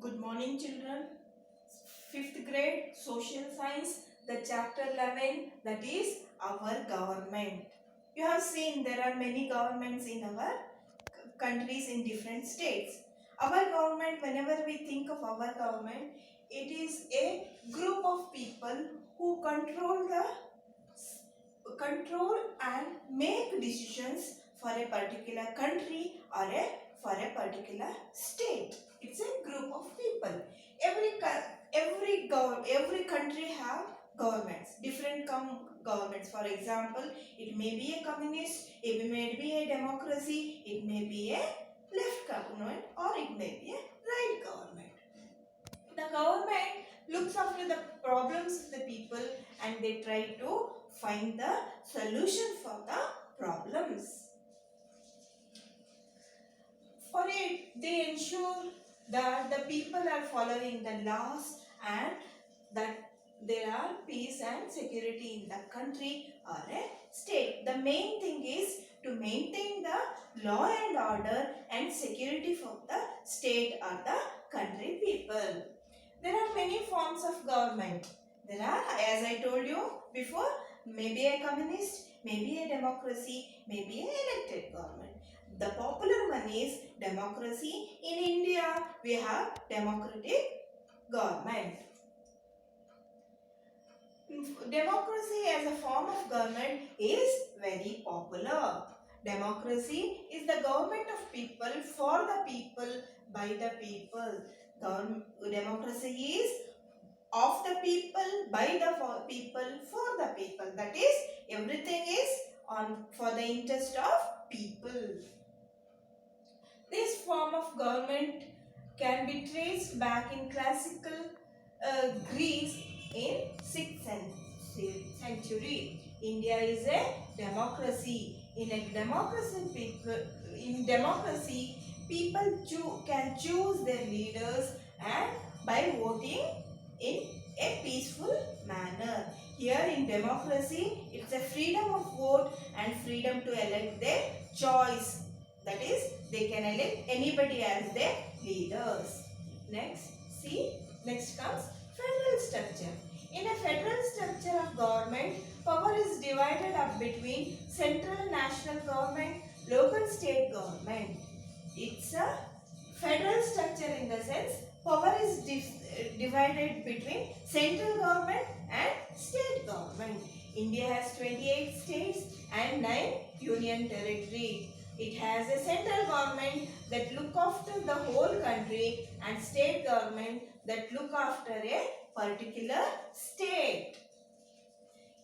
Good morning, children. Fifth grade social science, the chapter 11, that is our government. You have seen there are many governments in our countries in different states. Our government, whenever we think of our government, it is a group of people who control and make decisions for a particular country or for a particular state. It's a group of people. Every country have governments, different governments. For example, it may be a communist, it may be a democracy, it may be a left government, or it may be a right government. The government looks after the problems of the people and they try to find the solution for the problems. For it, they ensure that the people are following the laws and that there are peace and security in the country or a state. The main thing is to maintain the law and order and security for the state or the country people. There are many forms of government. There are, as I told you before, maybe a communist, maybe a democracy, maybe an elected government. The popular one is democracy. In India, we have democratic government. Democracy as a form of government is very popular. Democracy is the government of people, for the people, by the people. Democracy is of the people, by the people, for the people. That is, everything is on for the interest of people. This form of government can be traced back in classical Greece in 6th century. India is a democracy. In democracy, people can choose their leaders and by voting in a peaceful manner. Here in democracy, it's a freedom of vote and freedom to elect their choice. That is, they can elect anybody as their leaders. Next comes federal structure. In a federal structure of government, power is divided up between central national government, local state government. It's a federal structure in the sense power is divided between central government and state government. India has 28 states and 9 union territories. It has a central government that look after the whole country and state government that look after a particular state.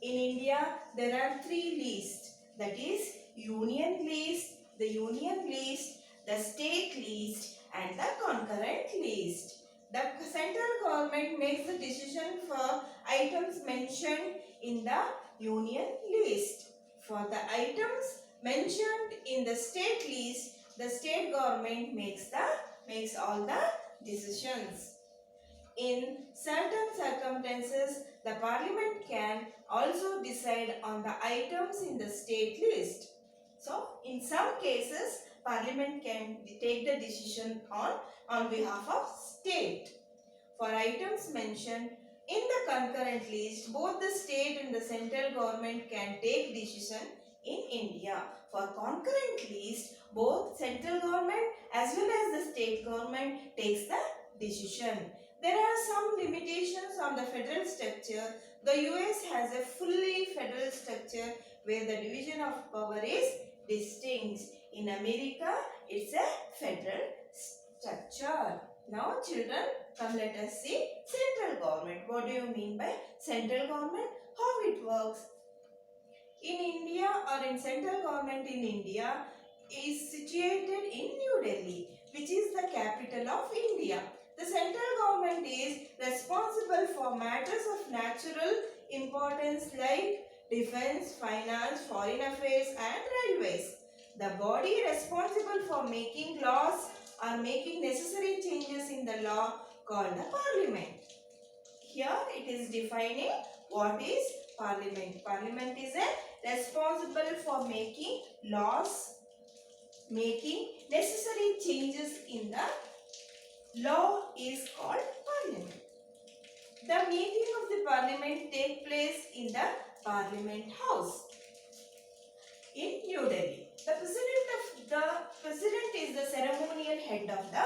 In India, there are 3 lists, that is union list, the state list and the concurrent list. The central government makes the decision for items mentioned in the union list. For the items mentioned in the state list, the state government makes all the decisions. In certain circumstances, the parliament can also decide on the items in the state list. So, in some cases, parliament can take the decision on behalf of state. For items mentioned in the concurrent list, both the state and the central government can take decision in India. For concurrent list, both central government as well as the state government takes the decision. There are some limitations on the federal structure. The US has a fully federal structure where the division of power is distinct. In America, it's a federal structure. Now children, come let us see central government. What do you mean by central government? How it works? In India or in central government in India is situated in New Delhi, which is the capital of India. The central government is responsible for matters of natural importance like defense, finance, foreign affairs and railways. The body responsible for making laws or making necessary changes in the law called the parliament. Here it is defining what is parliament. Parliament is responsible for making laws, making necessary changes in the law is called parliament. The meeting of the parliament take place in the Parliament House in New Delhi. The president is the ceremonial head of the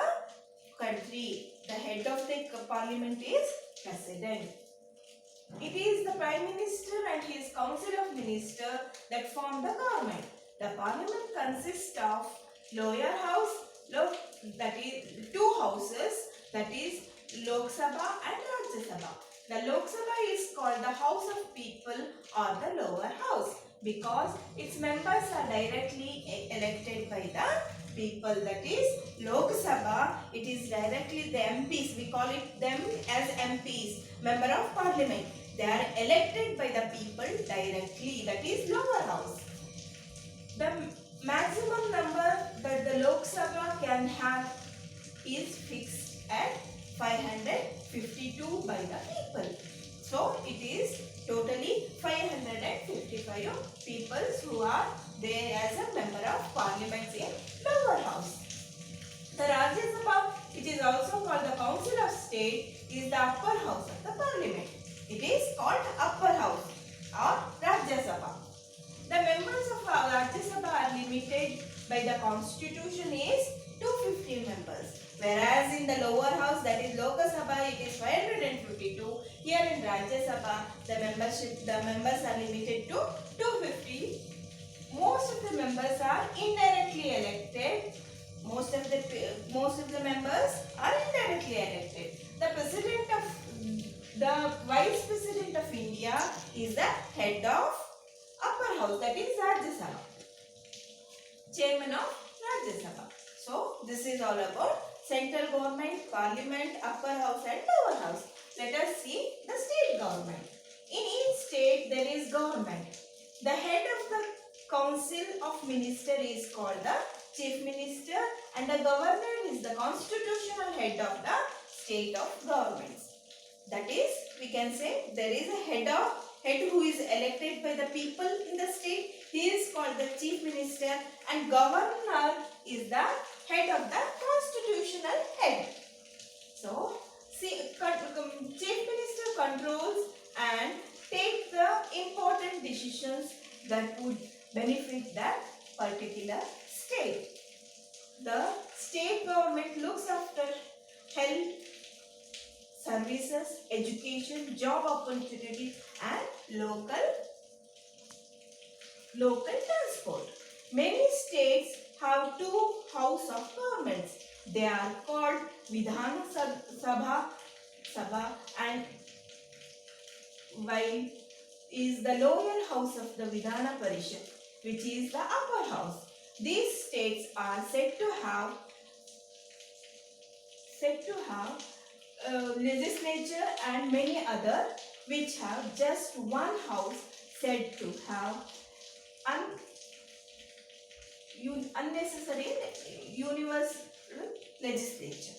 country. The head of the parliament is president. It is the prime minister and his council of ministers that form the government. The parliament consists of lower house, that is two houses, that is Lok Sabha and Rajya Sabha. The Lok Sabha is called the House of People or the lower house because its members are directly elected by the people. That is Lok Sabha, it is directly the MPs. We call it them as MPs, member of parliament. They are elected by the people directly. That is lower house. The maximum number that the Lok Sabha can have is fixed at 552 by the people. So it is totally 555 people who are there as a member of parliament in lower house. The Rajya Sabha, it is also called the Council of State, is the upper house of the parliament. It is called upper house or Rajya Sabha. The members of Rajya Sabha are limited by the constitution is 250 members. Whereas in the lower house, that is Lok Sabha, it is 552. Here in Rajya Sabha, the members are limited to 250. Most of the members are indirectly elected. Most of the members are indirectly elected. The vice president of India is the head of upper house, that is Rajya Sabha. Chairman of Rajya Sabha. So this is all about central government, parliament, upper house and lower house. Let us see the state government. In each state there is government. The head of the council of minister is called the chief minister and the governor is the constitutional head of the state of governments. That is, we can say there is a head who is elected by the people in the state. He is called the chief minister and governor is the head of the constitutional head. So, chief minister controls and take the important decisions that would benefit that particular state. The state government looks after health, services, education, job opportunities and local transport. Many states have two house of governments. They are called Vidhana Sabha and while is the lower house of the Vidhana Parishad, which is the upper house. These states are said to have legislature and many other which have just one house said to have unnecessary universal legislature.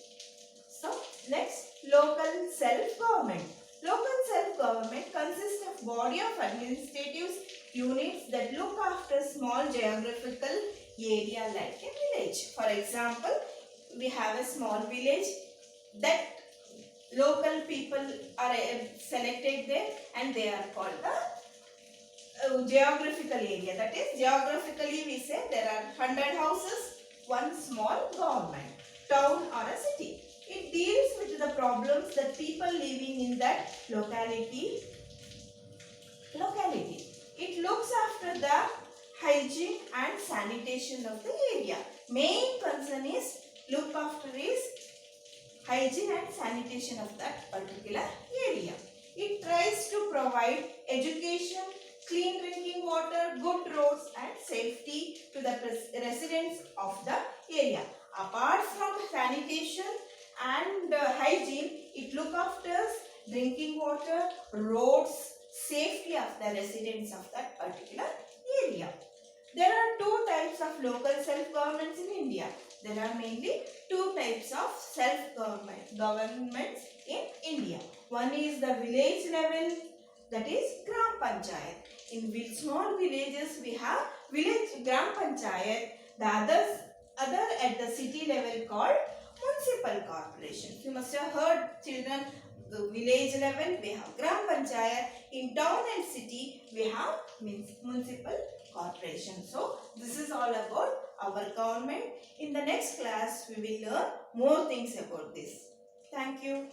So next, local self-government. Local self-government consists of body of administrative units that look after small geographical area like a village. For example, we have a small village that local people are selected there and they are called the geographical area. That is, geographically we say there are 100 houses, one small government, town or a city. It deals with the problems that people living in that locality. It looks after the hygiene and sanitation of the area. Main concern is look after is hygiene and sanitation of that particular area. It tries to provide education, clean drinking water, good roads and safety to the residents of the area. Apart from sanitation and hygiene, it looks after drinking water, roads, safety of the residents of that particular area. There are two types of local self-governments in India. There are mainly two types of self-governments in India. One is the village level, that is Gram Panchayat. In small villages we have village Gram Panchayat. The other at the city level called municipal corporations. You must have heard, children, the village level we have Gram Panchayat, in town and city we have municipal corporation. So this is all about our government. In the next class we will learn more things about this. Thank you.